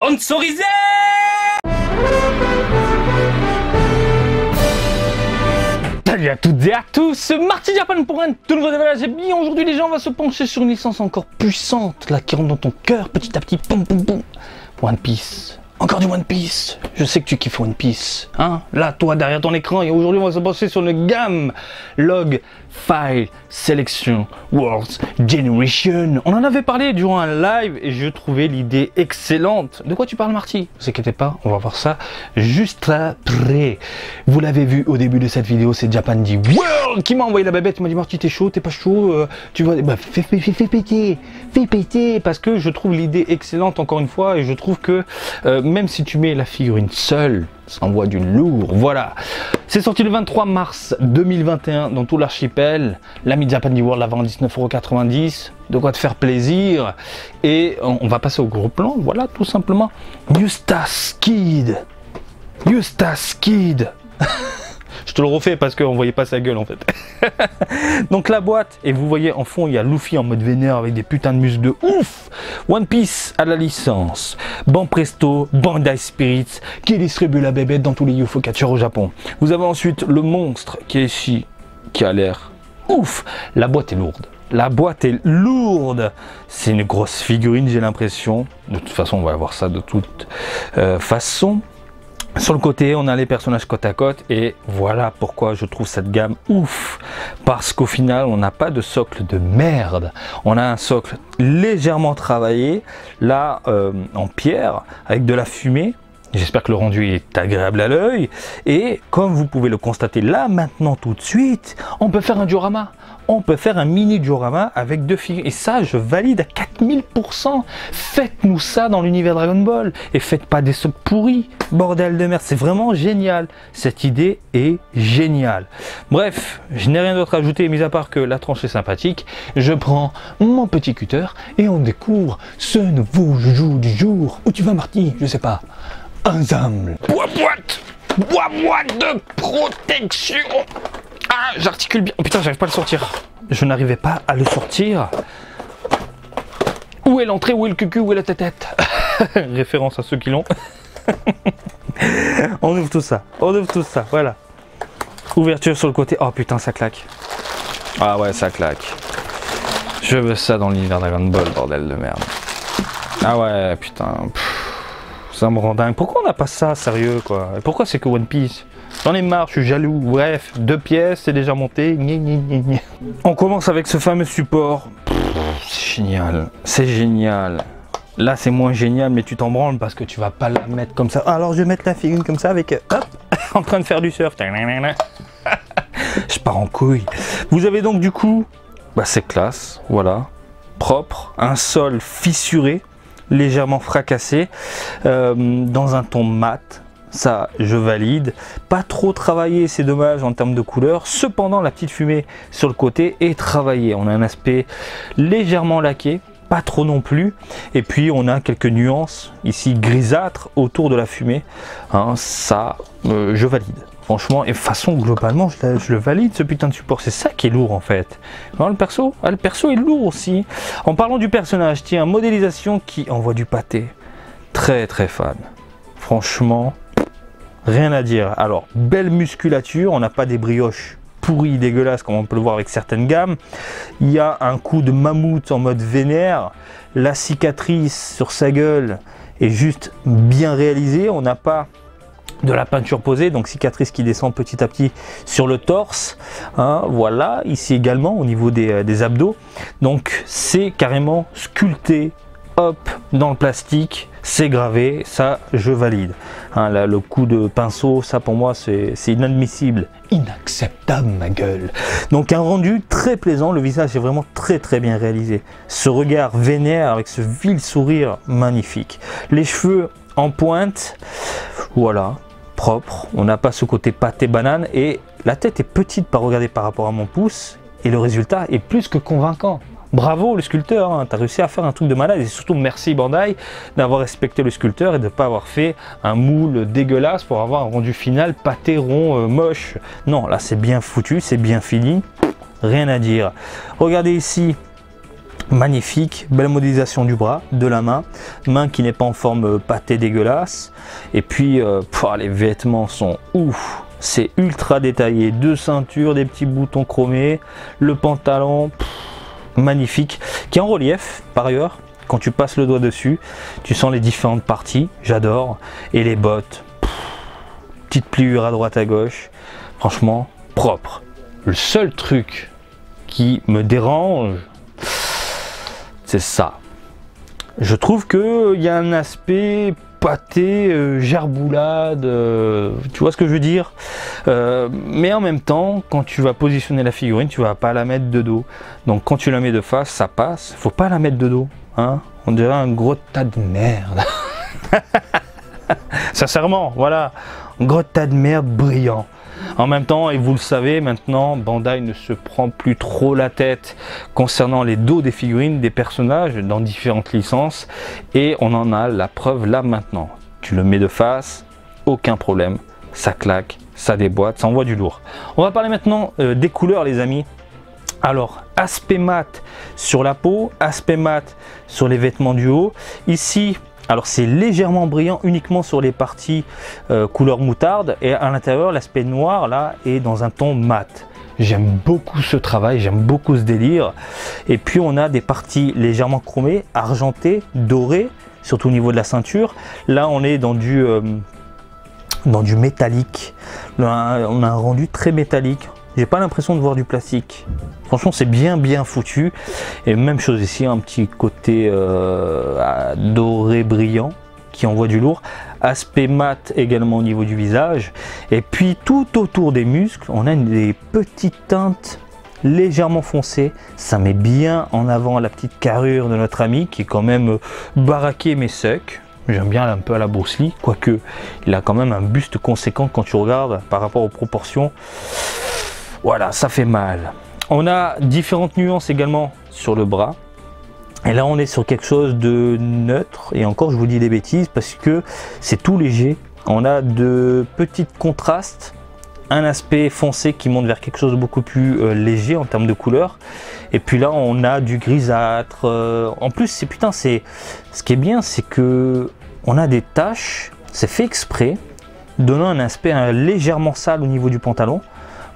sponsorisé. Salut à toutes et à tous, Marty Japan pour un tout nouveau dévalage. Et bien aujourd'hui les gens, on va se pencher sur une licence encore puissante, là qui rentre dans ton cœur petit à petit, boum boum boum. One Piece, encore du One Piece. Je sais que tu kiffes One Piece, hein. Là toi derrière ton écran, et aujourd'hui on va se pencher sur une gamme Log File Selection World Generation. On en avait parlé durant un live et je trouvais l'idée excellente. De quoi tu parles Marty? Ne vous inquiétez pas, on va voir ça juste après. Vous l'avez vu au début de cette vidéo, c'est Japan D World qui m'a envoyé la babette. Il m'a dit Marty, t'es chaud, t'es pas chaud, tu vois, bah, fais péter, parce que je trouve l'idée excellente encore une fois, et je trouve que même si tu mets la figurine seule, ça envoie du lourd. Voilà, c'est sorti le 23 mars 2021 dans tout l'archipel. L'ami Japan D World la vend à 19,90 €, de quoi te faire plaisir. Et on va passer au gros plan, voilà, tout simplement. Eustace Kid. Je te le refais parce qu'on voyait pas sa gueule en fait. Donc la boîte, et vous voyez en fond il y a Luffy en mode vénère avec des putains de muscles de ouf. One Piece à la licence, Banpresto, Bandai Spirits qui distribue la bébête dans tous les Ufotable au Japon. Vous avez ensuite le monstre qui est ici, qui a l'air ouf. La boîte est lourde. La boîte est lourde. C'est une grosse figurine, j'ai l'impression. De toute façon on va voir ça de toute façon. Sur le côté, on a les personnages côte à côte, et voilà pourquoi je trouve cette gamme ouf. Parce qu'au final, on n'a pas de socle de merde. On a un socle légèrement travaillé, là en pierre, avec de la fumée. J'espère que le rendu est agréable à l'œil. Et comme vous pouvez le constater là, maintenant, tout de suite, on peut faire un diorama. On peut faire un mini diorama avec deux figures. Et ça, je valide à 4000%. Faites-nous ça dans l'univers Dragon Ball. Et faites pas des socles pourris. Bordel de merde, c'est vraiment génial. Cette idée est géniale. Bref, je n'ai rien d'autre à ajouter, mis à part que la tranche est sympathique. Je prends mon petit cutter et on découvre ce nouveau joujou du jour. Où tu vas, Marty? Je sais pas. Ensemble. Boîte de protection. Ah, j'articule bien. Oh, putain, j'arrive pas à le sortir. Je n'arrivais pas à le sortir. Où est l'entrée? Où est le cucu? Où est la tête? Référence à ceux qui l'ont. On ouvre tout ça. Voilà. Ouverture sur le côté. Oh putain, ça claque. Ah ouais, ça claque. Je veux ça dans l'univers Dragon Ball, bordel de merde. Ah ouais, putain. Ça me rend dingue. Pourquoi on n'a pas ça, sérieux, quoi? Et pourquoi c'est que One Piece? J'en ai marre, je suis jaloux. Bref, 2 pièces, c'est déjà monté. On commence avec ce fameux support. C'est génial. C'est génial. Là, c'est moins génial, mais tu t'en branles parce que tu vas pas la mettre comme ça. Alors, je vais mettre la figurine comme ça avec... hop, en train de faire du surf. Je pars en couille. Vous avez donc du coup... Bah, c'est classe. Voilà. Propre. Un sol fissuré. Légèrement fracassé, dans un ton mat, ça je valide. Pas trop travaillé, c'est dommage en termes de couleur. Cependant, la petite fumée sur le côté est travaillée. On a un aspect légèrement laqué, pas trop non plus. Et puis on a quelques nuances ici grisâtres autour de la fumée. Hein, ça, je valide. Franchement, et de façon globalement, je le valide ce putain de support. C'est ça qui est lourd en fait. Alors, le perso est lourd aussi. En parlant du personnage, tiens, modélisation qui envoie du pâté. Très très fan. Franchement, rien à dire. Alors, belle musculature, on n'a pas des brioches pourries, dégueulasses comme on peut le voir avec certaines gammes. Il y a un coup de mammouth en mode vénère. La cicatrice sur sa gueule est juste bien réalisée. On n'a pas de la peinture posée, donc cicatrice qui descend petit à petit sur le torse, hein, voilà, ici également au niveau des abdos, donc c'est carrément sculpté, hop, dans le plastique, c'est gravé, ça je valide, hein, là, le coup de pinceau, ça pour moi c'est inadmissible, inacceptable ma gueule. Donc un rendu très plaisant, le visage est vraiment très très bien réalisé, ce regard vénère avec ce vil sourire magnifique, les cheveux en pointe, voilà, propre, on n'a pas ce côté pâté banane, et la tête est petite par regarder par rapport à mon pouce, et le résultat est plus que convaincant. Bravo le sculpteur, hein, tu as réussi à faire un truc de malade, et surtout merci Bandai d'avoir respecté le sculpteur et de ne pas avoir fait un moule dégueulasse pour avoir un rendu final pâté rond moche. Non, là c'est bien foutu, c'est bien fini, rien à dire. Regardez ici magnifique, belle modélisation du bras, de la main qui n'est pas en forme pâtée dégueulasse. Et puis les vêtements sont ouf, c'est ultra détaillé, deux ceintures, des petits boutons chromés, le pantalon magnifique, qui est en relief par ailleurs. Quand tu passes le doigt dessus, tu sens les différentes parties, j'adore. Et les bottes, petite pliure à droite à gauche, franchement propre. Le seul truc qui me dérange, c'est ça. Je trouve qu'il y a un aspect pâté, gerboulade, tu vois ce que je veux dire, mais en même temps, quand tu vas positionner la figurine, tu vas pas la mettre de dos. Donc quand tu la mets de face, ça passe. Faut pas la mettre de dos, hein. On dirait un gros tas de merde. Sincèrement, voilà, un gros tas de merde brillant. En même temps, et vous le savez maintenant, Bandai ne se prend plus trop la tête concernant les dos des figurines, des personnages dans différentes licences. Et on en a la preuve là maintenant. Tu le mets de face, aucun problème, ça claque, ça déboîte, ça envoie du lourd. On va parler maintenant des couleurs les amis. Alors, aspect mat sur la peau, aspect mat sur les vêtements du haut. Ici, alors c'est légèrement brillant uniquement sur les parties couleur moutarde, et à l'intérieur l'aspect noir là est dans un ton mat. J'aime beaucoup ce travail, j'aime beaucoup ce délire. Et puis on a des parties légèrement chromées, argentées, dorées, surtout au niveau de la ceinture. Là on est dans du métallique. Là, on a un rendu très métallique. J'ai pas l'impression de voir du plastique. Franchement, c'est bien foutu. Et même chose ici, un petit côté doré brillant qui envoie du lourd. Aspect mat également au niveau du visage. Et puis tout autour des muscles, on a des petites teintes légèrement foncées. Ça met bien en avant la petite carrure de notre ami qui est quand même baraqué mais sec. J'aime bien un peu à la Bruce Lee, quoique il a quand même un buste conséquent quand tu regardes par rapport aux proportions. Voilà, ça fait mal. On a différentes nuances également sur le bras. Et là, on est sur quelque chose de neutre. Et encore, je vous dis des bêtises parce que c'est tout léger. On a de petits contrastes. Un aspect foncé qui monte vers quelque chose de beaucoup plus léger en termes de couleur. Et puis là, on a du grisâtre. En plus, ce qui est bien, c'est que on a des taches. C'est fait exprès, donnant un aspect légèrement sale au niveau du pantalon.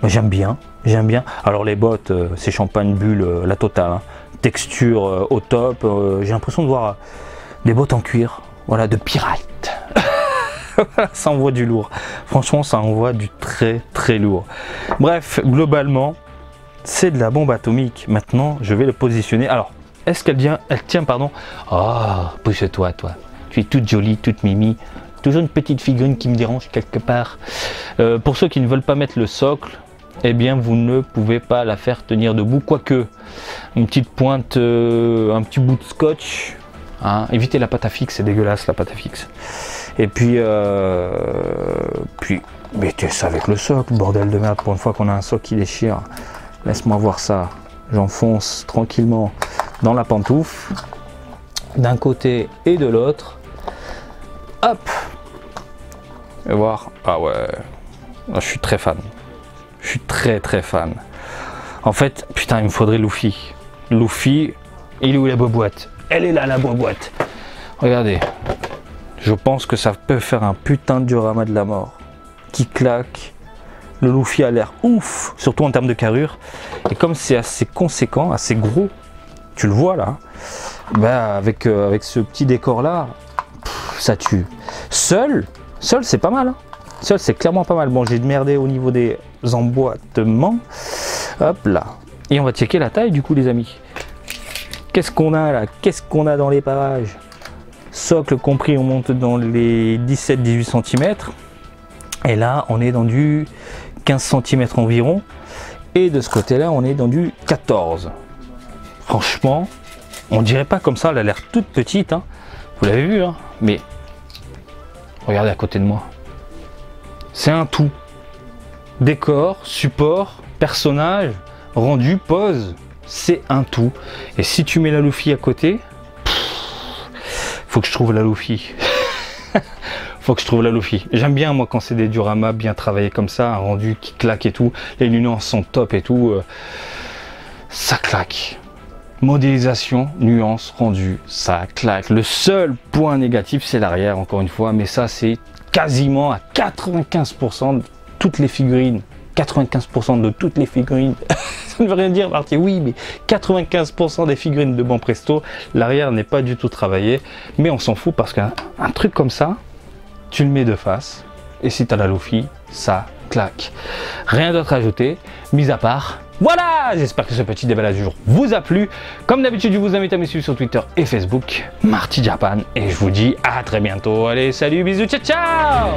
J'aime bien, j'aime bien. Alors les bottes, c'est champagne bulle, la totale. Hein. Texture au top. J'ai l'impression de voir des bottes en cuir, voilà, de pirate. Ça envoie du lourd. Franchement, ça envoie du très lourd. Bref, globalement, c'est de la bombe atomique. Maintenant, je vais le positionner. Alors, est-ce qu'elle tient, pardon. Oh, pousse-toi, toi. Tu es toute jolie, toute mimi. Toujours une petite figurine qui me dérange quelque part. Pour ceux qui ne veulent pas mettre le socle, eh bien vous ne pouvez pas la faire tenir debout, quoique une petite pointe, un petit bout de scotch, hein. Évitez la pâte à fixe, c'est dégueulasse la pâte à fixe. Et puis mettez ça avec le socle, bordel de merde, pour une fois qu'on a un socle qui déchire. Laisse-moi voir ça. J'enfonce tranquillement dans la pantoufle, d'un côté et de l'autre. Hop, et voir. Ah ouais, je suis très fan. Je suis très fan. En fait, putain, il me faudrait Luffy. Luffy, il est où la boîte? Elle est là, la boîte. Regardez. Je pense que ça peut faire un putain de diorama de la mort. Qui claque. Le Luffy a l'air ouf, surtout en termes de carrure. Et comme c'est assez conséquent, assez gros, tu le vois là, bah avec ce petit décor là, ça tue. Seul c'est pas mal. Hein. Seul c'est clairement pas mal. Bon, j'ai merdé au niveau des emboîtements. Hop là. Et on va checker la taille du coup les amis. Qu'est-ce qu'on a là? Qu'est-ce qu'on a dans les parages? Socle compris, on monte dans les 17-18 cm. Et là, on est dans du 15 cm environ. Et de ce côté-là, on est dans du 14. Franchement, on dirait pas comme ça, elle a l'air toute petite. Hein. Vous l'avez vu, hein. Mais regardez à côté de moi. C'est un tout. Décor, support, personnage, rendu, pose. C'est un tout. Et si tu mets la Luffy à côté, faut que je trouve la Luffy. Faut que je trouve la Luffy. J'aime bien moi quand c'est des dioramas bien travaillés comme ça, un rendu qui claque et tout. Les nuances sont top et tout. Ça claque. Modélisation, nuance, rendu, ça claque. Le seul point négatif, c'est l'arrière, encore une fois, mais ça, c'est quasiment à 95% de toutes les figurines. 95% de toutes les figurines, ça ne veut rien dire, Marty, oui, mais 95% des figurines de Banpresto, l'arrière n'est pas du tout travaillé, mais on s'en fout parce qu'un truc comme ça, tu le mets de face, et si tu as la Luffy, ça claque. Rien d'autre à ajouter, mis à part. Voilà, j'espère que ce petit déballage du jour vous a plu. Comme d'habitude, je vous invite à me suivre sur Twitter et Facebook, Marty Japan, et je vous dis à très bientôt. Allez, salut, bisous, ciao, ciao!